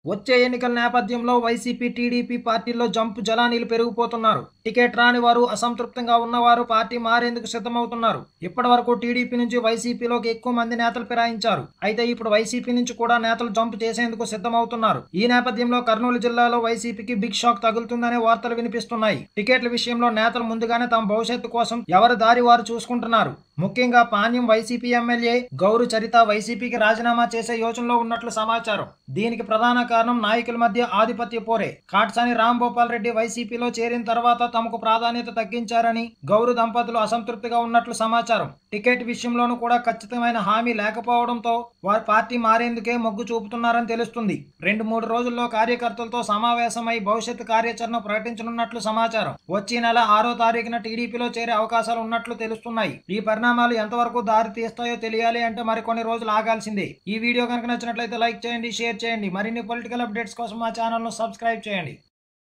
వచ్చే ఎన్నికల నేపథ్యంలో వైసీపీ, టీడీపీ పార్టీల్లో జంపు జలానీలు పెరిగిపోతున్నారు. టికెట్ రాని వారు, అసంతృప్తంగా ఉన్నవారు పార్టీ మారేందుకు సిద్ధమవుతున్నారు. ఇప్పటివరకు టీడీపీ నుంచి వైసీపీలోకి ఎక్కువ మంది నేతలు ఫిరాయించారు. అయితే ఇప్పుడు వైసీపీ నుంచి కూడా నేతలు జంపు చేసేందుకు సిద్ధమవుతున్నారు. ఈ నేపథ్యంలో కర్నూలు జిల్లాలో వైసీపీకి బిగ్ షాక్ తగులుతుందనే వార్తలు వినిపిస్తున్నాయి. టికెట్ల విషయంలో నేతలు ముందుగానే తమ భవిష్యత్తు కోసం ఎవరి దారి వారు చూసుకుంటున్నారు. ముఖ్యంగా పాణ్యం వైసీపీ ఎమ్మెల్యే గౌరు చరిత వైసీపీకి రాజీనామా చేసే యోచనలో ఉన్నట్లు సమాచారం. దీనికి ప్రధాన కారణం నాయకుల మధ్య ఆధిపత్య పోరే. కాట్సాని రాంభూపాల్ రెడ్డి వైసీపీలో చేరిన తర్వాత తమకు ప్రాధాన్యత తగ్గించారని గౌరు దంపతులు అసంతృప్తిగా ఉన్నట్లు సమాచారం. టికెట్ విషయంలోనూ కూడా ఖచ్చితమైన హామీ లేకపోవడంతో వారి పార్టీ మారేందుకే మొగ్గు చూపుతున్నారని తెలుస్తుంది. 2-3 రోజుల్లో కార్యకర్తలతో సమావేశమై భవిష్యత్తు కార్యాచరణ ప్రకటించనున్నట్లు సమాచారం. వచ్చే నెల 6వ తారీఖున టీడీపీలో చేరే అవకాశాలు ఉన్నట్లు తెలుస్తున్నాయి. ఈ పరిణామాలు ఎంతవరకు దారి తీస్తాయో తెలియాలి అంటే మరికొన్ని రోజులు ఆగాల్సిందే. ఈ వీడియో కనుక నచ్చినట్లయితే లైక్ చేయండి, షేర్ చేయండి. మరిన్ని పొలిటికల్ అప్డేట్స్ కోసం మా ఛానల్ను సబ్స్క్రైబ్ చేయండి.